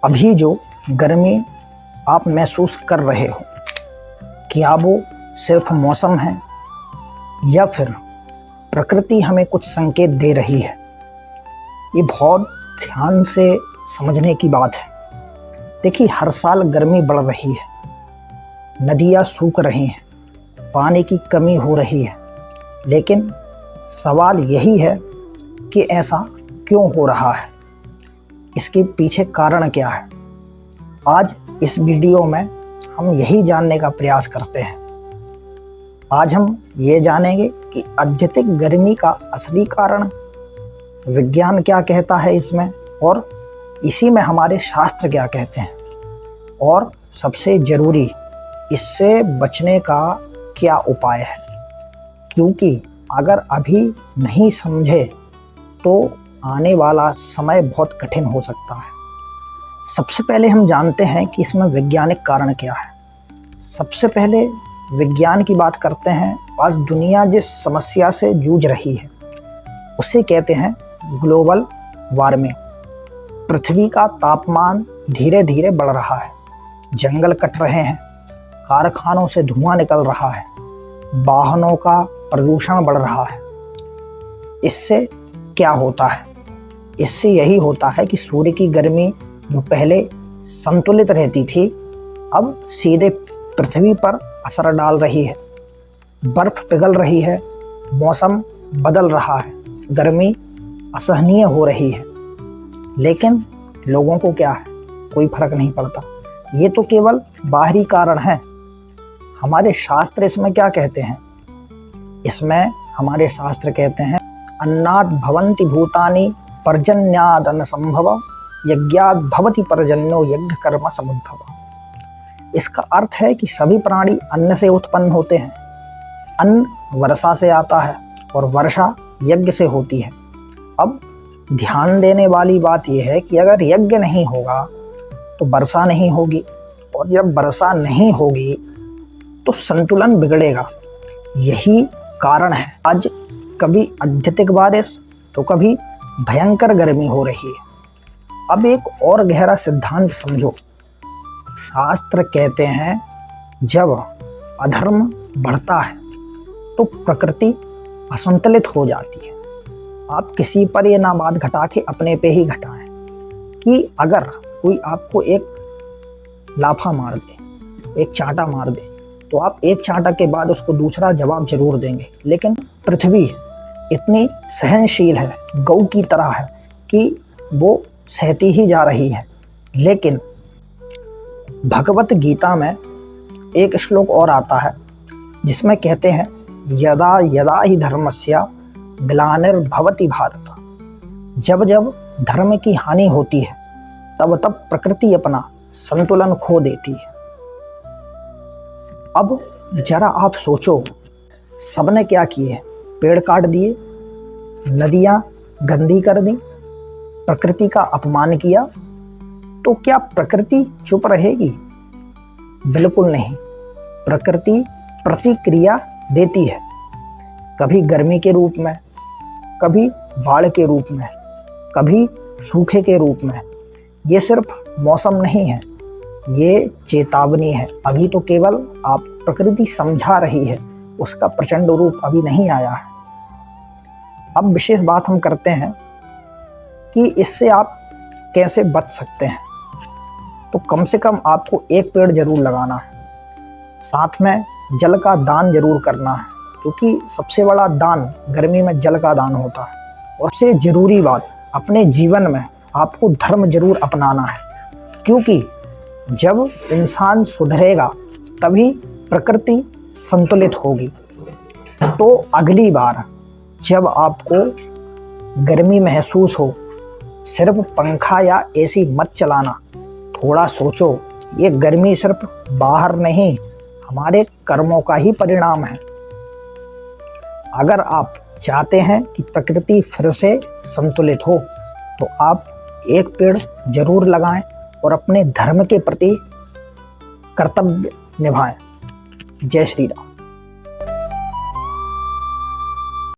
अभी जो गर्मी आप महसूस कर रहे हो, क्या वो सिर्फ मौसम है या फिर प्रकृति हमें कुछ संकेत दे रही है? ये बहुत ध्यान से समझने की बात है। देखिए, हर साल गर्मी बढ़ रही है, नदियाँ सूख रही हैं, पानी की कमी हो रही है, लेकिन सवाल यही है कि ऐसा क्यों हो रहा है? इसके पीछे कारण क्या है? आज इस वीडियो में हम यही जानने का प्रयास करते हैं। आज हम ये जानेंगे कि अत्यधिक गर्मी का असली कारण, विज्ञान क्या कहता है इसमें, और इसी में हमारे शास्त्र क्या कहते हैं, और सबसे ज़रूरी, इससे बचने का क्या उपाय है। क्योंकि अगर अभी नहीं समझे तो आने वाला समय बहुत कठिन हो सकता है। सबसे पहले हम जानते हैं कि इसमें वैज्ञानिक कारण क्या है। सबसे पहले विज्ञान की बात करते हैं। आज दुनिया जिस समस्या से जूझ रही है उसे कहते हैं ग्लोबल वार्मिंग। पृथ्वी का तापमान धीरे धीरे बढ़ रहा है, जंगल कट रहे हैं, कारखानों से धुआं निकल रहा है, वाहनों का प्रदूषण बढ़ रहा है। इससे क्या होता है? इससे यही होता है कि सूर्य की गर्मी जो पहले संतुलित रहती थी, अब सीधे पृथ्वी पर असर डाल रही है। बर्फ पिघल रही है, मौसम बदल रहा है, गर्मी असहनीय हो रही है। लेकिन लोगों को क्या है, कोई फर्क नहीं पड़ता। ये तो केवल बाहरी कारण है। हमारे शास्त्र इसमें क्या कहते हैं? इसमें हमारे शास्त्र कहते हैं, अन्नाद भवन्ति भूतानि पर्जन्याद अन्न संभव, यज्ञाद भवति पर्जन्यो यज्ञ कर्म समुद्भव। इसका अर्थ है कि सभी प्राणी अन्न से उत्पन्न होते हैं। अन्न वर्षा से आता है और वर्षा यज्ञ से होती है। अब ध्यान देने वाली बात यह है कि अगर यज्ञ नहीं होगा तो वर्षा नहीं होगी, और जब वर्षा नहीं होगी तो संतुलन बिगड़ेगा। यही कारण है आज कभी अत्यधिक बारिश तो कभी भयंकर गर्मी हो रही है। अब एक और गहरा सिद्धांत समझो। शास्त्र कहते हैं, जब अधर्म बढ़ता है तो प्रकृति असंतुलित हो जाती है। आप किसी पर ये ना बात घटा के अपने पे ही घटाएं कि अगर कोई आपको एक लाफा मार दे, एक चांटा मार दे, तो आप एक चांटा के बाद उसको दूसरा जवाब जरूर देंगे। लेकिन पृथ्वी इतनी सहनशील है, गौ की तरह है, कि वो सहती ही जा रही है। लेकिन भगवत गीता में एक श्लोक और आता है जिसमें कहते हैं, यदा यदा ही धर्मस्य ग्लानिर्भवति भारत। जब जब धर्म की हानि होती है तब तब प्रकृति अपना संतुलन खो देती है। अब जरा आप सोचो, सबने क्या किए? पेड़ काट दिए, नदियां गंदी कर दी, प्रकृति का अपमान किया। तो क्या प्रकृति चुप रहेगी? बिल्कुल नहीं। प्रकृति प्रतिक्रिया देती है, कभी गर्मी के रूप में, कभी बाढ़ के रूप में, कभी सूखे के रूप में। ये सिर्फ मौसम नहीं है, ये चेतावनी है। अभी तो केवल आप प्रकृति समझा रही है, उसका प्रचंड रूप अभी नहीं आया है। अब विशेष बात हम करते हैं कि इससे आप कैसे बच सकते हैं। तो कम से कम आपको एक पेड़ जरूर लगाना है, साथ में जल का दान जरूर करना है, क्योंकि सबसे बड़ा दान गर्मी में जल का दान होता है। और सबसे ज़रूरी बात, अपने जीवन में आपको धर्म जरूर अपनाना है, क्योंकि जब इंसान सुधरेगा तभी प्रकृति संतुलित होगी। तो अगली बार जब आपको गर्मी महसूस हो, सिर्फ पंखा या एसी मत चलाना। थोड़ा सोचो, ये गर्मी सिर्फ बाहर नहीं, हमारे कर्मों का ही परिणाम है। अगर आप चाहते हैं कि प्रकृति फिर से संतुलित हो तो आप एक पेड़ जरूर लगाएं और अपने धर्म के प्रति कर्तव्य निभाएं। जय श्री राम।